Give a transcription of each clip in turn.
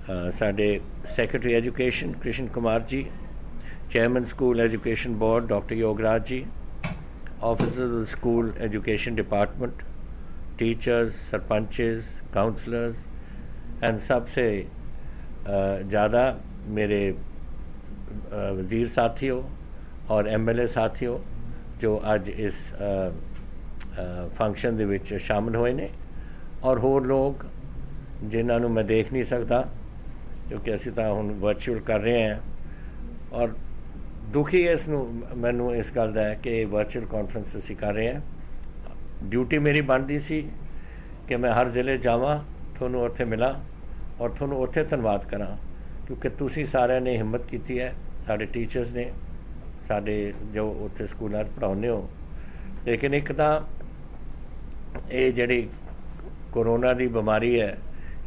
साडे secretary education Krishan Kumar ji, chairman school education board doctor Yograj ji, officers of the school education department, teachers, sarpanches, councillors and सबसे ज़्यादा मेरे वज़ीर साथियों और MLA साथियों जो अज इस फंक्शन दे विच शामिल होए ने, और होर लोग जिन्हां नूं मैं देख नहीं सकता क्योंकि असीं तां हुण वर्चुअल कर रहे हैं। और दुखी मैनू इस गल दा है कि वर्चुअल कॉन्फ्रेंस असीं कर रहे हैं। ड्यूटी मेरी बनती सी कि मैं हर ज़िले जावां, तुहानूं उत्थे मिलां और तुहानूं उत्थे धन्नवाद करां क्योंकि तुसीं सारिਆਂ ने हिम्मत की है, साडे टीचर्स ने, साडे जो उत्थे स्कूलों पढ़ाउने हो। लेकिन एक तां ये जिहड़ी कोरोना की बीमारी है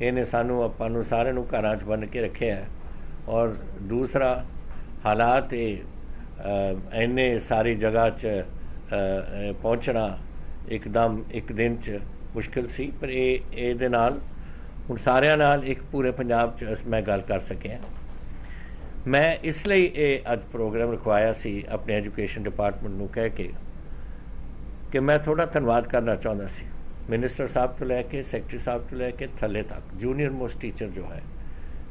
इन्हें सानू आपां नूं सारिਆਂ नूं घरां च बन के रखे है, और दूसरा हालात इन्ने सारी जगह च पहुँचना एकदम एक दिन च मुश्किल सी, पर ये नाल हुण सारिਆਂ नाल एक पूरे पंजाब च मैं गल कर सकिया। मैं इसलिए ये अज प्रोग्राम रखवाया सी अपने एजुकेशन डिपार्टमेंट नूं कह के कि मैं थोड़ा धन्नवाद करना चाहता सी मिनिस्टर साहब तो लैके सैक्रटरी साहब तो लैके थले तक जूनीयर मोस्ट टीचर जो है,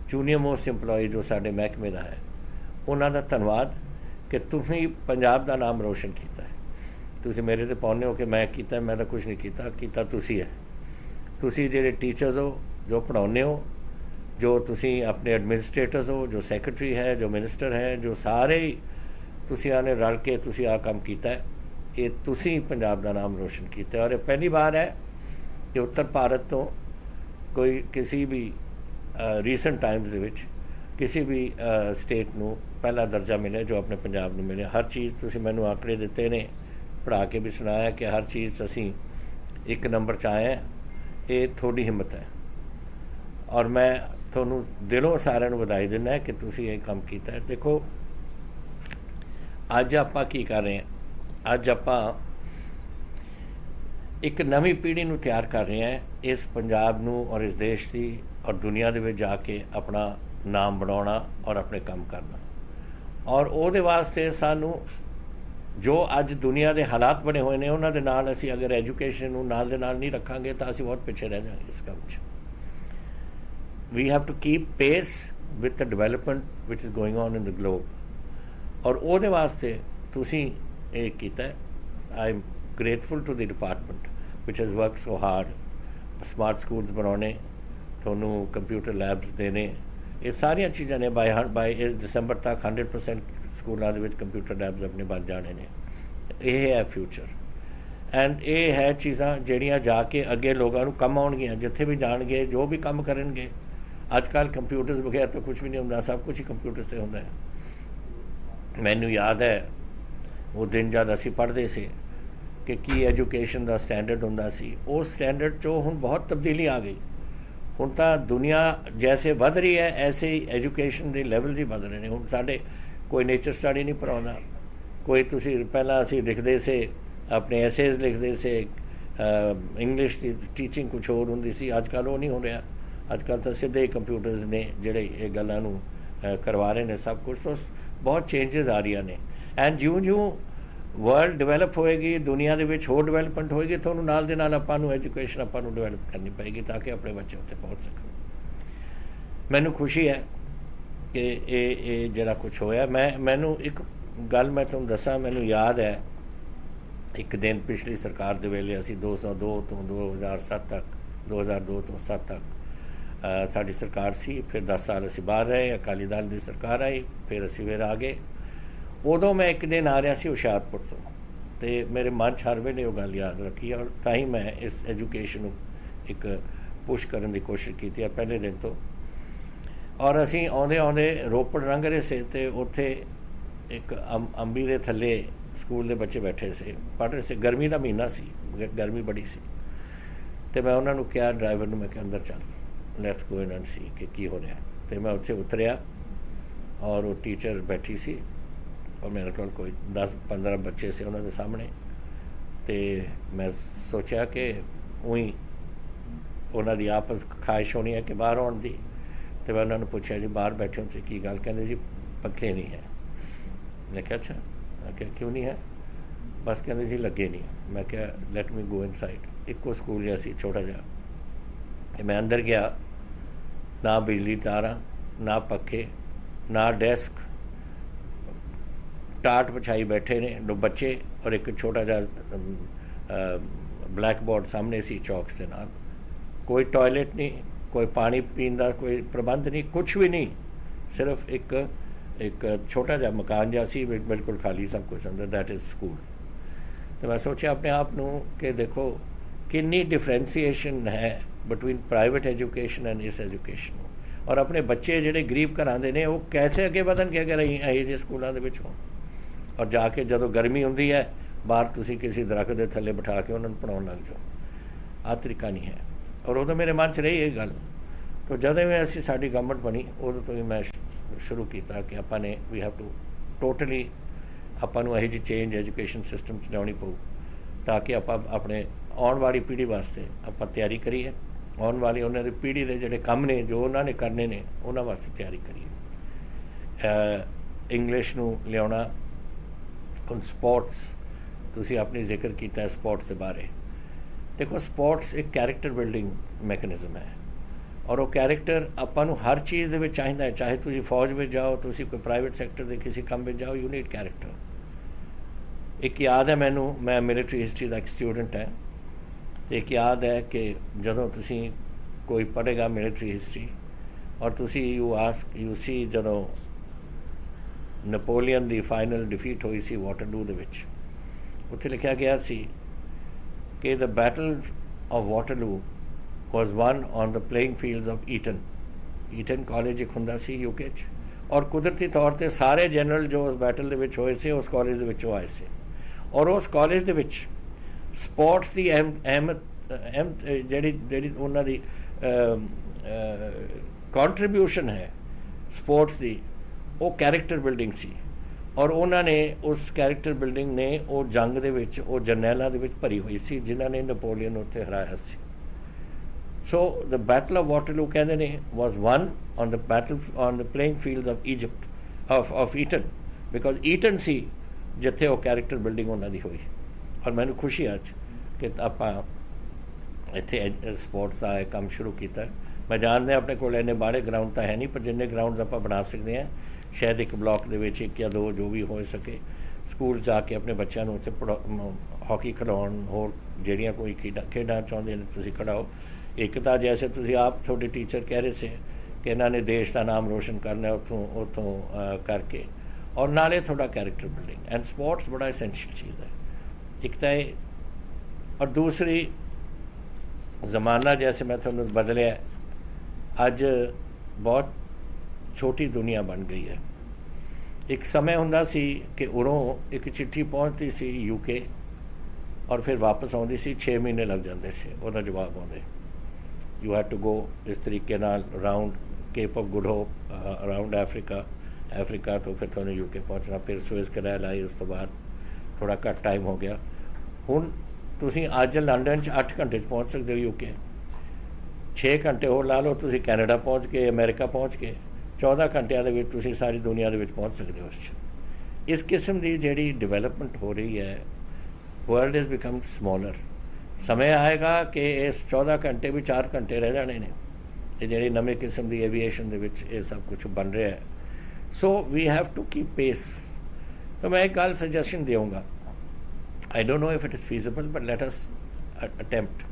जूनीयर मोस्ट इंपलॉय जो साडे महकमे का है, उन्हों का धन्नवाद कि तुसीं पंजाब का नाम रोशन किया है। तुसीं मेरे ते पाउने हो कि मैं कीता, मैं तो कुछ नहीं कीता तुसीं है। तुसीं जिहड़े टीचर्स हो जो पढ़ाउने हो, जो तुसीं अपने एडमिनिस्ट्रेटर्स हो, जो सैक्रटरी है, जो मिनिस्टर है, जो सारे ही तुसीं आने रल के तुसीं आ काम कीता है, ये तुसीं पंजाब का नाम रोशन किया। और ये पहली बार है कि उत्तर भारत तो कोई किसी भी रीसेंट टाइम्स दे विच किसी भी स्टेट नूं पहला दर्जा मिले जो अपने पंजाब नूं मिले। हर चीज़ तुसीं मैनूं आंकड़े दिते ने, पढ़ा के भी सुनाया कि हर चीज़ असीं एक नंबर च आए हैं। ये थोड़ी हिम्मत है और मैं तुहानूं दिलों सारिਆਂ नूं वधाई दिंदा कि तुसीं ये काम कीता है। देखो अज आपां की कर रहे हैं, अज आपां एक नवी पीढ़ी नूं तैयार कर रहे हैं इस पंजाब नूं और इस देश की और दुनिया दे विच जाके अपना नाम बनाउणा और अपने काम करना। और उहदे वास्ते सानूं जो अज दुनिया के हालात बने हुए हैं उन्हां दे नाल असीं अगर एजुकेशन नूं नाल दे नाल नहीं रखांगे तो असीं बहुत पिछे रह जाएंगे इस काम च। We have to keep pace with the development which is going on in the globe. और उहदे वास्ते तुसीं ये कीता है। I am grateful to the department which has work so hard. Smart schools बनाने, तुहानूं कंप्यूटर लैब्स देने, ये सारिया चीज़ां ने बाय इस दिसंबर तक 100% स्कूलों के कंप्यूटर लैब्स अपने बन जाने ने। यह है फ्यूचर एंड ये है चीज़ां जिहड़ियां जाके अगे लोगों को कम आउणगियां, जिथे भी जाणगे जो भी काम करनगे। अजकल कंप्यूटर्स बगैर तो कुछ भी नहीं होंदा, सब कुछ ही कंप्यूटर से होंदा है। मैनूं याद है वो दिन जब असीं पढ़दे सी कि की एजुकेशन का स्टैंडर्ड हुंदा सी, उस स्टैंडर्ड चों हुण बहुत तब्दीली आ गई। हुण तां दुनिया जैसे वध रही है ऐसे ही एजुकेशन के लैवल ही वध रहे हैं। हुण साडे कोई नेचर स्टडी नहीं पढ़ाउंदा, कोई तुसीं पहलां असीं लिखदे से अपने एसेज लिखदे से, इंग्लिश की टीचिंग कुछ होर हुंदी सी, अजकल वो नहीं हो रहा। अजकल तो सीधे कंप्यूटर्स ने जिहड़े ये गल्लां नूं करवा रहे हैं सब कुछ। तो बहुत चेंजिज आ रही ने एंड जिउं वर्ल्ड डिवेलप होएगी, दुनिया के विच होर डिवेलपमेंट होएगी, तो नाल दे नाल आपां नूं एजुकेशन आपां नूं डिवेलप करनी पेगी ताकि अपने बच्चे उत्ते पहुँच सकन। मैनूं खुशी है कि ये जिहड़ा कुछ होया। मैनूं एक गल मैं तुहानूं दसां, मैनूं याद है एक दिन पिछली सरकार दे वेले असीं 2002 तो 2007 तक 2002 तो 7 तक साडी सरकार सी। फिर 10 साल असीं बाहर रहे, अकाली दल की सरकार आई, फिर असीं फिर आ गए। उदों मैं एक दिन आ रहा सी हुशियारपुर तो मेरे मन च हर वेले वो गल याद रखी और तां मैं इस एजुकेशन एक पुश करने की कोशिश की पहले दिन तो। और असीं आउंदे आउंदे रोपड़ लंघ रहे से ते उत्थे एक अंबी दे थल्ले स्कूल के बच्चे बैठे से पढ़ रहे से। गर्मी का महीना सी, गर्मी बड़ी सी। तो मैं उन्होंने कहा ड्राइवर नूं, मैं अंदर चल, लैट्स गो इन एंड सी कि की हो रहा। तो मैं उत्थे उतरिया और वो टीचर बैठी सी और मेरे को कोई 10-15 बच्चे से उन्होंने सामने। तो मैं सोचा कि उही उन्होंने आपस ख्वाहिश होनी है कि बाहर आने की। तो मैं उन्होंने पूछा जी बाहर बैठे हो की गल, कहते जी पंखे नहीं है। मैं क्या अच्छा, मैं क्या क्यों नहीं है, बस कहते जी लगे नहीं। मैं क्या लैट मी गो इन साइड। इको स्कूल जहा सी छोटा जहा, मैं अंदर गया, ना बिजली तारा, ना पखे, ना डेस्क, टाट बिछाई बैठे ने 2 बच्चे और एक छोटा जहा ब्लैक बोर्ड सामने सी चौक्स के नाल। कोई टॉयलेट नहीं, कोई पानी पीने का कोई प्रबंध नहीं, कुछ भी नहीं, सिर्फ एक छोटा जहा मकान जहा सी, बिल्कुल खाली सब कुछ अंदर, दैट इज़ स्कूल। तो मैं सोचा अपने आप नूं कि देखो कितनी डिफरेंसीएशन है बिटवीन प्राइवेट एजुकेशन एंड इस एजुकेशन, और अपने बच्चे ਜਿਹੜੇ गरीब घरां ਦੇ ਨੇ ਉਹ कैसे अगे ਵਧਣਗੇ अगर ਅਸੀਂ ਇਹੋ ਜਿਹੇ ਸਕੂਲਾਂ ਦੇ ਵਿੱਚ ਹੋਂ। और जाके जो गर्मी होंगी है बाहर तुसी किसी दरख्त के थले बिठा के उन्होंने पढ़ाने लग जाओ, आ तरीका नहीं है। और उदों मेरे मन च रही ये गल, तो जदों भी असी साडी गवर्नमेंट बनी उदों तो ही मैं शुरू किया कि आपां ने वी हैव टू टोटली आपां नूं इहो जी चेंज एजुकेशन सिस्टम च लियाउणी पऊ, ताकि आपां अपने आने वाली पीढ़ी वास्ते आपां तैयारी करिए, आने वाली उन्होंने पीढ़ी के जोड़े काम ने जो उन्होंने करने ने उन्होंने वास्ते तैयारी करिए। इंग्लिश नूं लियाउणा, ਹੁਣ ਸਪੋਰਟਸ ਤੁਸੀਂ ਆਪਣੀ ਜ਼ਿਕਰ ਕੀਤਾ ਸਪੋਰਟਸ ਦੇ ਬਾਰੇ। ਦੇਖੋ ਸਪੋਰਟਸ ਇੱਕ ਕੈਰੈਕਟਰ ਬਿਲਡਿੰਗ ਮੈਕੈਨਿਜ਼ਮ ਹੈ, ਔਰ ਉਹ ਕੈਰੈਕਟਰ ਆਪਾਂ ਨੂੰ ਹਰ ਚੀਜ਼ ਦੇ ਵਿੱਚ ਚਾਹੀਦਾ ਹੈ, ਚਾਹੇ ਤੁਸੀਂ ਫੌਜ ਵਿੱਚ ਜਾਓ, ਤੁਸੀਂ ਕੋਈ ਪ੍ਰਾਈਵੇਟ ਸੈਕਟਰ ਦੇ ਕਿਸੇ ਕੰਮ ਵਿੱਚ ਜਾਓ, ਯੂ ਨੀਡ ਕੈਰੈਕਟਰ। ਇੱਕ ਯਾਦ ਹੈ ਮੈਨੂੰ, ਮੈਂ ਮਿਲਟਰੀ ਹਿਸਟਰੀ ਦਾ ਇੱਕ ਸਟੂਡੈਂਟ ਹੈ, ਇੱਕ ਯਾਦ ਹੈ ਕਿ ਜਦੋਂ ਤੁਸੀਂ ਕੋਈ ਪੜ੍ਹੇਗਾ ਮਿਲਟਰੀ ਹਿਸਟਰੀ ਔਰ ਤੁਸੀਂ ਯੂ ਸੀ ਜਦੋਂ ਨਪੋਲੀਅਨ ਦੀ ਫਾਈਨਲ ਡਿਫੀਟ ਹੋਈ ਸੀ ਵਾਟਰਲੂ ਦੇ ਵਿੱਚ, ਉੱਥੇ ਲਿਖਿਆ ਗਿਆ ਸੀ ਕਿ the battle of Waterloo was won on the playing fields of Eton college ਇੱਕ ਹੁੰਦਾ ਸੀ ਯੂਕੇ 'ਚ, ਔਰ ਕੁਦਰਤੀ ਤੌਰ 'ਤੇ ਸਾਰੇ ਜਨਰਲ ਜੋ ਉਸ ਬੈਟਲ ਦੇ ਵਿੱਚ ਹੋਏ ਸੀ ਉਸ ਕਾਲਜ ਦੇ ਵਿੱਚੋਂ ਆਏ ਸੀ, ਔਰ ਉਸ ਕਾਲਜ ਦੇ ਵਿੱਚ ਸਪੋਰਟਸ ਦੀ ਜਿਹੜੀ ਉਹਨਾਂ ਦੀ ਕੰਟਰੀਬਿਊਸ਼ਨ ਹੈ ਸਪੋਰਟਸ ਦੀ, ਉਹ ਕੈਰੈਕਟਰ ਬਿਲਡਿੰਗ ਸੀ। ਔਰ ਉਹਨਾਂ ਨੇ ਉਸ ਕੈਰੈਕਟਰ ਬਿਲਡਿੰਗ ਨੇ ਉਹ ਜੰਗ ਦੇ ਵਿੱਚ ਉਹ ਜਰਨੈਲਾਂ ਦੇ ਵਿੱਚ ਭਰੀ ਹੋਈ ਸੀ ਜਿਨ੍ਹਾਂ ਨੇ ਨਪੋਲੀਅਨ ਉੱਥੇ ਹਰਾਇਆ ਸੀ। So the battle of Waterloo ਕਹਿੰਦੇ ਨੇ was won on the playing field of Egypt of Eton, because Eton ਸੀ ਜਿੱਥੇ ਉਹ ਕੈਰੈਕਟਰ ਬਿਲਡਿੰਗ ਉਹਨਾਂ ਦੀ ਹੋਈ। ਔਰ ਮੈਨੂੰ ਖੁਸ਼ੀ ਅੱਜ ਕਿ ਆਪਾਂ ਇੱਥੇ ਸਪੋਰਟਸ ਦਾ ਕੰਮ ਸ਼ੁਰੂ ਕੀਤਾ। ਮੈਂ ਜਾਣਦਾ ਆਪਣੇ ਕੋਲ ਇੰਨੇ ਬਾਹਲੇ ਗਰਾਊਂਡ ਤਾਂ ਹੈ ਨਹੀਂ, ਪਰ ਜਿੰਨੇ ਗਰਾਊਂਡ ਆਪਾਂ ਬਣਾ ਸਕਦੇ ਹਾਂ, ਸ਼ਾਇਦ ਇੱਕ ਬਲਾਕ ਦੇ ਵਿੱਚ 1 ਜਾਂ 2 ਜੋ ਵੀ ਹੋ ਸਕੇ, ਸਕੂਲ ਜਾ ਕੇ ਆਪਣੇ ਬੱਚਿਆਂ ਨੂੰ ਉੱਥੇ ਹਾਕੀ ਖਿਡਾਉਣ, ਹੋਰ ਜਿਹੜੀਆਂ ਕੋਈ ਖੇਡਾਂ ਚਾਹੁੰਦੇ ਨੇ ਤੁਸੀਂ ਖਿਡਾਓ। ਇੱਕ ਤਾਂ ਜੈਸੇ ਤੁਸੀਂ ਆਪ ਤੁਹਾਡੇ ਟੀਚਰ ਕਹਿ ਰਹੇ ਸੀ ਕਿ ਇਹਨਾਂ ਨੇ ਦੇਸ਼ ਦਾ ਨਾਮ ਰੋਸ਼ਨ ਕਰਨਾ ਉੱਥੋਂ ਕਰਕੇ, ਔਰ ਨਾਲੇ ਤੁਹਾਡਾ ਕੈਰੈਕਟਰ ਬਿਲਡਿੰਗ ਐਂਡ ਸਪੋਰਟਸ ਬੜਾ ਐਸੈਂਸ਼ੀਅਲ ਚੀਜ਼ ਹੈ। ਇੱਕ ਤਾਂ ਇਹ, ਔਰ ਦੂਸਰੀ ਜ਼ਮਾਨਾ ਜੈਸੇ ਮੈਂ ਤੁਹਾਨੂੰ ਬਦਲਿਆ, ਅੱਜ ਬਹੁਤ ਛੋਟੀ ਦੁਨੀਆ ਬਣ ਗਈ ਹੈ। ਇੱਕ ਸਮੇਂ ਹੁੰਦਾ ਸੀ ਕਿ ਉਰੋਂ ਇੱਕ ਚਿੱਠੀ ਪਹੁੰਚਦੀ ਸੀ ਯੂਕੇ ਔਰ ਫਿਰ ਵਾਪਸ ਆਉਂਦੀ ਸੀ, 6 ਮਹੀਨੇ ਲੱਗ ਜਾਂਦੇ ਸੀ ਉਹਦਾ ਜਵਾਬ ਆਉਂਦੇ। ਯੂ ਹੈਡ ਟੂ ਗੋ ਇਸ ਤਰੀਕੇ ਨਾਲ round cape of good hop, around Africa ਤੋਂ ਫਿਰ ਤੁਹਾਨੂੰ ਯੂਕੇ ਪਹੁੰਚਣਾ, ਫਿਰ ਸੁਏਜ਼ ਕਨਾਲ ਆਈ, ਉਸ ਤੋਂ ਬਾਅਦ ਥੋੜ੍ਹਾ ਘੱਟ ਟਾਈਮ ਹੋ ਗਿਆ। ਹੁਣ ਤੁਸੀਂ ਅੱਜ ਲੰਡਨ 'ਚ 8 ਘੰਟੇ 'ਚ ਪਹੁੰਚ ਸਕਦੇ ਹੋ ਯੂਕੇ, 6 ਘੰਟੇ ਹੋਰ ਲਾ ਲਓ ਤੁਸੀਂ ਕੈਨੇਡਾ ਪਹੁੰਚ ਕੇ, ਅਮਰੀਕਾ ਪਹੁੰਚ ਕੇ 14 ਘੰਟਿਆਂ ਦੇ ਵਿੱਚ ਤੁਸੀਂ ਸਾਰੀ ਦੁਨੀਆ ਦੇ ਵਿੱਚ ਪਹੁੰਚ ਸਕਦੇ ਹੋ। ਉਸ 'ਚ ਇਸ ਕਿਸਮ ਦੀ ਜਿਹੜੀ ਡਿਵੈਲਪਮੈਂਟ ਹੋ ਰਹੀ ਹੈ, ਵਰਲਡ ਇਜ਼ ਬਿਕਮ ਸਮੋਲਰ। ਸਮੇਂ ਆਏਗਾ ਕਿ ਇਸ 14 ਘੰਟੇ ਵੀ 4 ਘੰਟੇ ਰਹਿ ਜਾਣੇ ਨੇ। ਇਹ ਜਿਹੜੀ ਨਵੇਂ ਕਿਸਮ ਦੀ ਐਵੀਏਸ਼ਨ ਦੇ ਵਿੱਚ ਇਹ ਸਭ ਕੁਛ ਬਣ ਰਿਹਾ ਹੈ। ਸੋ ਵੀ ਹੈਵ ਟੂ ਕੀਪ ਪੇਸ। ਤਾਂ ਮੈਂ ਇੱਕ ਗੱਲ ਸੁਜੈਸ਼ਨ ਦੇਵਾਂਗਾ, I don't know if it is feasible, but let us attempt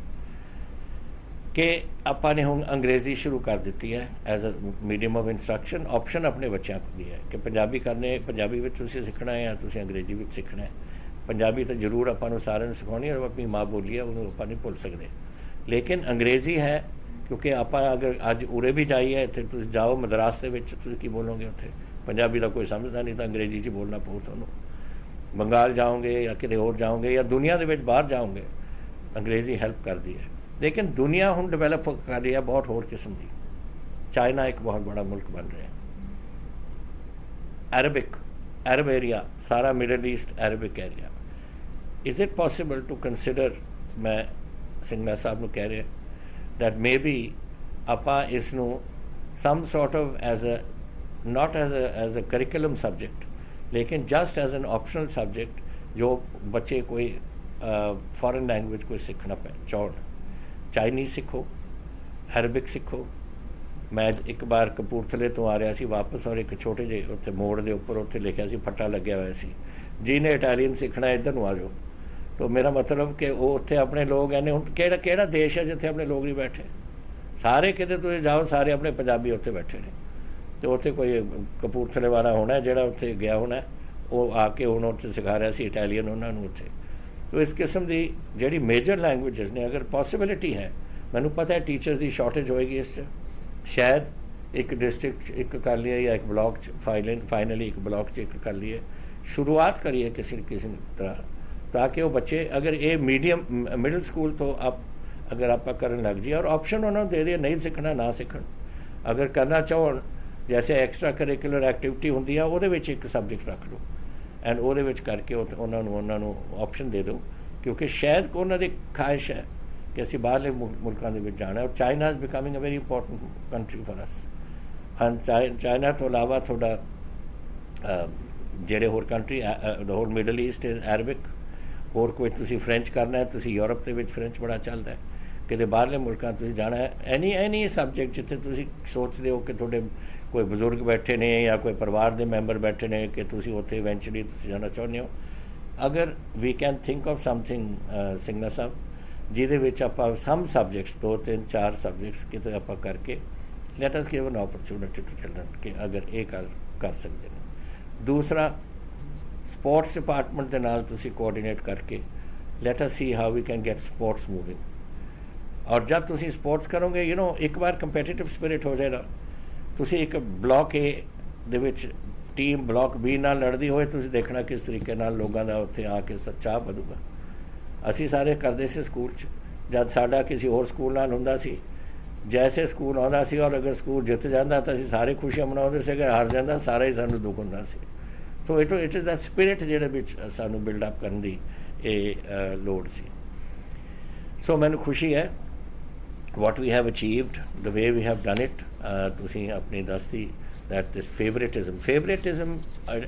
ਕਿ ਆਪਾਂ ਨੇ ਹੁਣ ਅੰਗਰੇਜ਼ੀ ਸ਼ੁਰੂ ਕਰ ਦਿੱਤੀ ਹੈ as a medium of instruction. Option ਆਪਣੇ ਬੱਚਿਆਂ ਕੋਲ ਦੀ ਹੈ ਕਿ ਪੰਜਾਬੀ ਕਰਨੇ, ਪੰਜਾਬੀ ਵਿੱਚ ਤੁਸੀਂ ਸਿੱਖਣਾ ਹੈ ਜਾਂ ਤੁਸੀਂ ਅੰਗਰੇਜ਼ੀ ਵਿੱਚ ਸਿੱਖਣਾ ਹੈ। ਪੰਜਾਬੀ ਤਾਂ ਜ਼ਰੂਰ ਆਪਾਂ ਨੂੰ ਸਾਰਿਆਂ ਨੂੰ ਸਿਖਾਉਣੀ, ਔਰ ਆਪਣੀ ਮਾਂ ਬੋਲੀ ਹੈ ਉਹਨੂੰ ਆਪਾਂ ਨਹੀਂ ਭੁੱਲ ਸਕਦੇ, ਲੇਕਿਨ ਅੰਗਰੇਜ਼ੀ ਹੈ ਕਿਉਂਕਿ ਆਪਾਂ ਅਗਰ ਅੱਜ ਉਰੇ ਵੀ ਜਾਈਏ, ਇੱਥੇ ਤੁਸੀਂ ਜਾਓ ਮਦਰਾਸ ਦੇ ਵਿੱਚ, ਤੁਸੀਂ ਕੀ ਬੋਲੋਗੇ ਉੱਥੇ? ਪੰਜਾਬੀ ਦਾ ਕੋਈ ਸਮਝਦਾ ਨਹੀਂ, ਤਾਂ ਅੰਗਰੇਜ਼ੀ 'ਚ ਬੋਲਣਾ ਪਊ ਤੁਹਾਨੂੰ। ਬੰਗਾਲ ਜਾਓਗੇ ਜਾਂ ਕਿਤੇ ਹੋਰ ਜਾਓਗੇ ਜਾਂ ਦੁਨੀਆ ਦੇ ਵਿੱਚ ਬਾਹਰ ਜਾਓਗੇ, ਅੰਗਰੇਜ਼ੀ ਹੈਲਪ ਕਰਦੀ ਹੈ। ਲੇਕਿਨ ਦੁਨੀਆ ਹੁਣ ਡਿਵੈਲਪ ਕਰ ਰਹੀ ਹੈ ਬਹੁਤ ਹੋਰ ਕਿਸਮ ਦੀ। ਚਾਈਨਾ ਇੱਕ ਬਹੁਤ ਬੜਾ ਮੁਲਕ ਬਣ ਰਿਹਾ, ਅਰਬ ਏਰੀਆ, ਸਾਰਾ middle east Arabic area. Is it possible to consider, ਮੈਂ ਸਿੰਘਲਾ ਸਾਹਿਬ ਨੂੰ ਕਹਿ ਰਿਹਾ, ਦੈਟ ਮੇ ਬੀ ਆਪਾਂ ਇਸ ਨੂੰ some sort of as a not as a curriculum subject, लेकिन just as an optional subject जो बच्चे कोई फॉरेन लैंग्वेज कोई सीखना चाहन, चाइनीज़ सीखो, अरबिक सीखो। मैं एक बार कपूरथले तो आ रहा सी वापस और एक छोटे जे उत्थे मोड़ के उपर उत्थे लिखा सी फट्टा लग्या हुआ सी, जिन्हें इटालीयन सीखना इधर नूं आ जाओ। तो मेरा मतलब कि वो उत्थे अपने लोग हैं, हुण केड़ा देश है जिथे अपने लोग नहीं बैठे, सारे किते तुसीं जाओ सारे अपने पंजाबी उत्थे बैठे ने। तो उत्थे कोई कपूरथले वाला होना जिहड़ा उत्थे गया होना, वो आके हुण उत्थे सिखा रहा सी इटालीयन उन्हां नूं उत्थे। तो इस किस्म की जिहड़ी मेजर लैंग्वेजेस ने अगर पॉसिबिलिटी है, मैनूं पता है टीचर्स की शॉर्टेज होएगी इस शायद एक डिस्ट्रिक्ट एक कर लिए या एक ब्लॉक फाइनली एक ब्लॉक च एक कर लिए, शुरुआत करिए किसी तरह, ताकि वो बच्चे अगर ये मीडियम मिडिल स्कूल तो आप अगर आप करन लग जाइए और ऑप्शन उन्होंने दे दिए, नहीं सीखना ना सीखन, अगर करना चाहो जैसे एक्स्ट्रा करिकुलर एक्टिविटी होंदी है वो एक सबजैक्ट रख लो एंड वो करके उन्होंने ऑप्शन दे दो, क्योंकि शायद उन्होंने ख्वाहिश है कि असीं बाहरले मुल्कों के जाना है। और China is becoming a very important country for us. And China तो अलावा थोड़ा ਜਿਹੜੇ होर कंट्री होर मिडल ईस्ट अरबिक, होर कोई तुसी फ्रेंच करना है, तुसी यूरोप के फ्रेंच बड़ा चलता है, किते बाहरले मुल्कां तुसी जाना है, एनी सबजैक्ट जिथे तुसी सोचते हो कि थोड़े कोई बजुर्ग बैठे ने या कोई परिवार के मैंबर बैठे ने कि तुसी उत्थे इवेंचुअली तुसी जाना चाਹੁੰਦੇ हो, अगर we can think of something Singla sahab ਜਿਹਦੇ ਵਿੱਚ ਆਪਾਂ सम सबजैक्ट्स 2 3 4 सबजैक्ट्स किते ਆਪਾਂ करके let us give an opportunity to children कि अगर ये कर सकते हैं। दूसरा स्पोर्ट्स डिपार्टमेंट के नाल तुसी कोऑर्डिनेट करके let us see how we can get sports moving. और जब तुसी स्पोर्ट्स करोगे एक बार कंपैटिटिव स्पिरिट हो जाएगा, तुसी एक ब्लॉक ए दे विच टीम ब्लॉक बी नाल लड़दी होए, तुसी देखना किस तरीके नाल लोगों का उत्थे आके सच्चा बदूगा। असी सारे करते थे स्कूल जब साडा किसी होर स्कूल नाल हुंदा सी, जैसे स्कूल आउंदा सी और अगर स्कूल जित जाता तो असी सारे खुशियां मनाउंदे सी, अगर हार जाता सारा ही सानूं दुख हुंदा सी। So it is that spirit जिहड़े विच सानूं बिल्डअप करन दी लोड़ सी। सो मैनूं खुशी है what we have achieved, the way we have done it। तुसीं अपनी दसती that this favoritism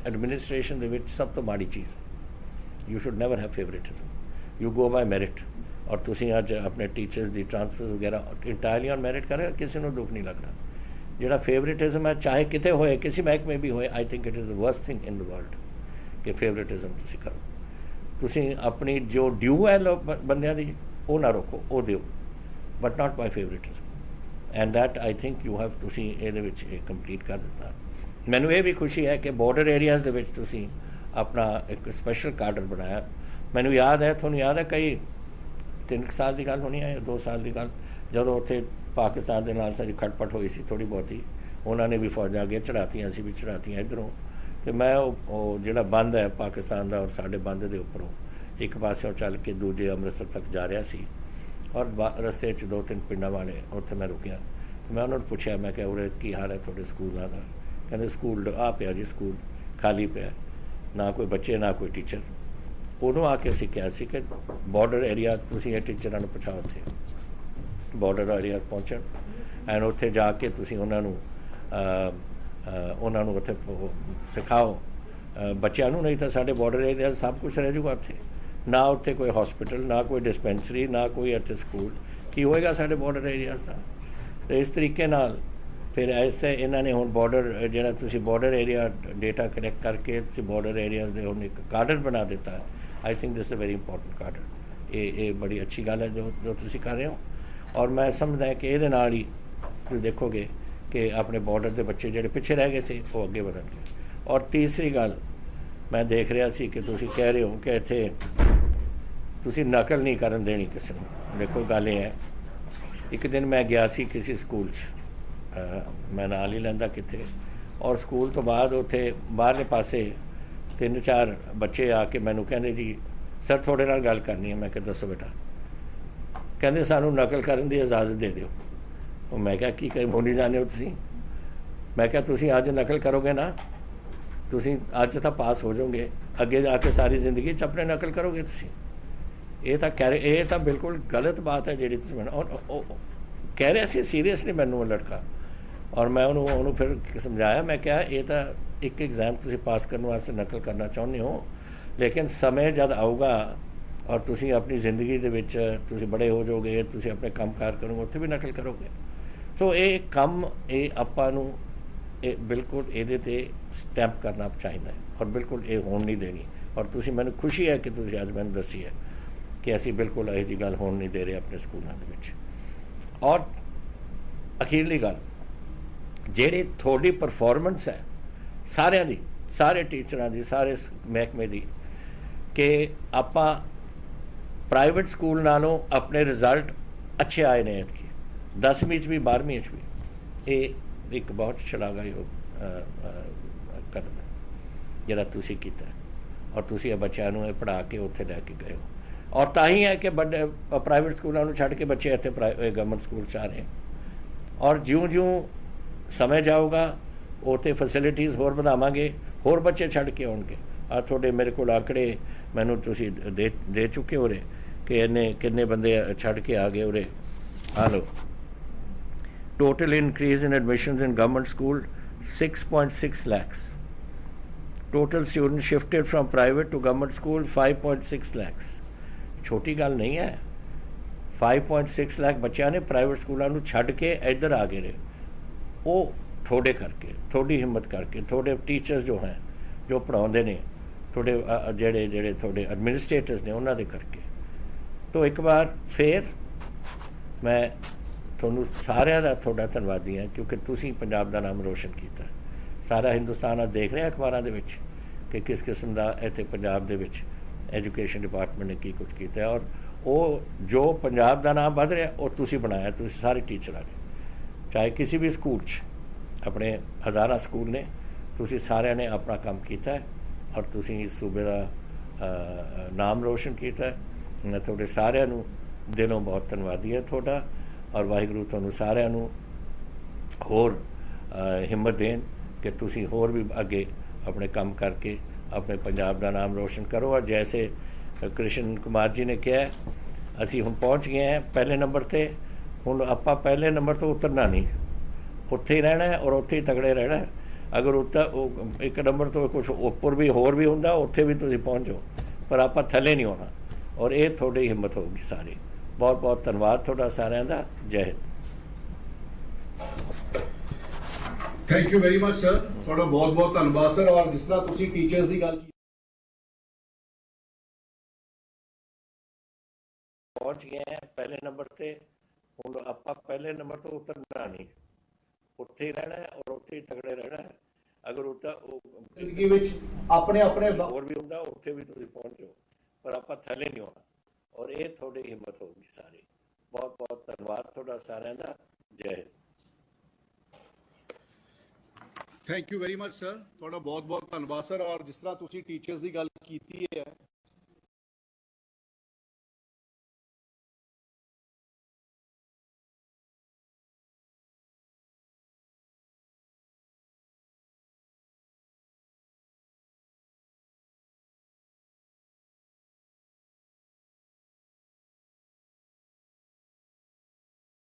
administration ਦੇ ਵਿੱਚ ਸਭ ਤੋਂ ਮਾੜੀ ਚੀਜ਼ है। You should never have favoritism, you go by merit। और तुसीं अज अपने टीचर्स की ट्रांसफर्स वगैरह इंटायरली ऑन मैरिट करेगा, किसी को दुख नहीं लगना। जिहड़ा फेवरेटिज्म है चाहे किते होए, किसी महकमे भी होए, I think it is the worst thing in the world कि फेवरेटिज्म तुसीं करो। तुसीं अपनी जो ड्यू है बंदियां दी वो ना रोको, वो दिओ, but not by favouritism. And that I think you have तुसीं इहदे विच कंप्लीट कर दिता। मैनूं ये भी खुशी है कि बॉर्डर एरियाज़ दे विच तुसीं अपना एक स्पैशल काडर बनाया। मैनूं याद है, तुहानूं याद है कई 3 साल की गल होनी है या 2 साल की गल, जदों उत्थे पाकिस्तान के नाल साडी खटपट हुई सी थोड़ी बहुती, उन्होंने भी फौजां अगे चढ़ातियां, असीं भी चढ़ातियां इधरों। तो मैं जिहड़ा बंद है पाकिस्तान का और साडे बंद के उपरों एक पासों चल के दूजे अमृतसर तक जा रहा सी, और रस्ते 2-3 पिंडां वाले उत्थे मैं रुकिया। मैं उन्होंने पूछा, मैं क्या उरे की हाल है थोड़े स्कूलों का? कहते स्कूल आ पिया जी, स्कूल खाली पिया, ना कोई बच्चे ना कोई टीचर। उदों आके असीं कहा सी कि बॉर्डर एरिया तुसीं ये टीचरां नूं पहुँचाओ, उत्थे बॉर्डर एरिया पहुँचण एंड उत्थे जाके तुसीं उन्हां नूं उत्थे सिखाओ बच्चों नूं। नहीं तो साडे बॉर्डर एरिया सब कुछ रह जूगा उत्थे, ना उत्थे कोई हॉस्पिटल, ना कोई डिस्पेंसरी, ना कोई इत्थे स्कूल, की होएगा साडे बॉर्डर एरियाज़ का। तो इस तरीके नाल फिर ऐसे इन्हों ने हुण बॉर्डर जिहड़ा तुसीं बॉर्डर एरिया डेटा कलैक्ट करके तुसीं बॉर्डर एरियाज़ दे हुण एक कार्डर बना दिता है। I think this a very important कार्डर। ये बड़ी अच्छी गल है जो तुसीं कर रहे हो, और मैं समझदा है कि इहदे नाल ही तुसीं देखोगे कि अपने बॉर्डर के बच्चे जिहड़े पिछे रह गए थे वो अगे बढ़नगे। और तीसरी गल मैं देख रहा सी कि तुसीं कह रहे हो कि इत्थे तुसीं नकल नहीं करन देनी किसी को। देखो गल ये है, एक दिन मैं गया सी किसी स्कूल मैं नाल ही लैंदा किते, और स्कूल तो बाद उत्थे बाहरले पासे 3-4 बच्चे आके मैनू कहंदे जी सर थोड़े नाल गल करनी है। मैं कहा दसो बेटा। कहंदे सानू नकल करन दी इजाज़त दे दिओ। मैं क्या की कर बोली जाने हो तुसीं? मैं क्या तुसीं अज नकल करोगे ना, तुसीं अज तो पास हो जाओगे, अगे जाके सारी जिंदगी च अपने नकल करोगे तुसीं। ये तो बिल्कुल गलत बात है जी। और कह रहा सी सीरीयसली मैनू लड़का और मैं उन्होंने फिर समझाया, मैं क्या ये तो एक एग्जाम तुम पास करने वास्ते नकल करना चाहते हो, लेकिन समय जब आऊगा और तुम अपनी जिंदगी के बड़े हो जाओगे, तुम अपने काम कार करोगे, उत्थे भी नकल करोगे। सो ये कम ये आपां नूं ये बिल्कुल ये स्टैंप करना चाहिए और बिल्कुल ये होण नहीं देनी। और तुम मैंने खुशी है कि तुम अज मैंने दसी है कि असी बिल्कुल यही गल होण नहीं दे रहे अपने स्कूलों के। और अखीरली गल ਜਿਹੜੀ थोड़ी परफॉर्मेंस है सारिਆਂ ਦੀ, सारे टीचरां ਦੀ, सारे महकमे की, कि आपां प्राइवेट स्कूल नालों अपने रिजल्ट अच्छे आए ने ऐतकी 10वीं भी 12वीं भी। ये एक बहुत शलाघायोग कदम है जिहड़ा तुसीं कीता और तुसीं बच्चों नूं पढ़ा के उत्थे लैके गए हो। और ताही है कि बड़े प्राइवेट स्कूलों नूं छड्ड के बच्चे इत्थे गवर्नमेंट स्कूल च आ रहे हैं। और ज्यों ज्यों समय जाऊगा उत्थे फैसिलिटीज़ होर बढ़ावांगे, होर बच्चे छड्ड के आउणगे। आ थोड़े मेरे को आंकड़े मैनूं तुसीं दे चुके हो रहे कि इन्ने किन्ने बंदे छड्ड के आ गए उरे। आ लो, total increase in admissions in government school 6.6 lakhs। Total student shifted from private to government school 5.6 lakhs। छोटी गल नहीं है। 5.6 लाख बच्चों ने प्राइवेट स्कूलों नूं छड्ड के इधर आ गए। वो थोड़े करके, थोड़ी हिम्मत करके, थोड़े टीचर्स जो हैं जो पढ़ाते ने, थोड़े जेड़े जेड़े थोड़े एडमिनिस्ट्रेटर्स ने उन्होंने करके। तो एक बार फिर मैं थोनू सारिਆਂ ਦਾ थोड़ा धन्नवादी हाँ, क्योंकि तुसीं पंजाब का नाम रोशन किया। सारा हिंदुस्तान आज देख रहा अखबारों के विच कि किस किस्म का इत्थे पंजाब दे विच एजुकेशन डिपार्टमेंट ने की कुछ किया। और वो जो पंजाब का नाम बढ़ रहा वो तुसीं बनाया, तुसीं सारे टीचरां ने, चाहे किसी भी स्कूल अपने हज़ारा स्कूल ने, तुसीं सारिਆਂ ने अपना काम किया है और तुसीं इस सूबे का नाम रोशन किया है। मैं थोड़े सारिਆਂ नूं दिलों बहुत धन्नवादी है थोड़ा। और वाहिगुरू तुहानूं सारिਆਂ नूं होर हिम्मत देन कि तुसीं होर भी अगे अपने काम करके अपने पंजाब का नाम रोशन करो। और जैसे कृष्ण कुमार जी ने कहा, असी हुण पहुँच गए हैं पहले नंबर पर, हुण आपां पहले नंबर तो उतरना नहीं, उत्थे ही रहना है और उत्थे ही तगड़े रहना है। अगर उत्तर एक नंबर तो कुछ उपर भी होर भी हुंदा, उत्थे भी तुसीं पहुँचो, पर आपां थल्ले नहीं होना। और ये थोड़ी हिम्मत होगी सारी। बहुत बहुत धन्यवाद थोड़ा सारिਆਂ ਦਾ। जय Hind. Thank you very much sir, थोड़ा बहुत बहुत धन्यवाद सर। और जिस तरह तुसीं टीचर्स की गल की, पहुँच गए हैं पहले नंबर पे, हुण आपां पहले नंबर तो उतरना नहीं, उत्थे ही रहना है और उत्थे ही तगड़े रहना है। अगर जिंदगी विच अपने अपने होर भी हुंदा, उत्थे भी तुसीं पहुँचो, पर आपां थल्ले नहीं होना। और ये थोड़ी हिम्मत होगी सारी। बहुत बहुत धन्यवाद थोड़ा सारिਆਂ ਦਾ। जय Hind. Thank you very much sir, थोड़ा बहुत बहुत धन्यवाद सर। और जिस तरह तुसीं टीचर्स की गल की है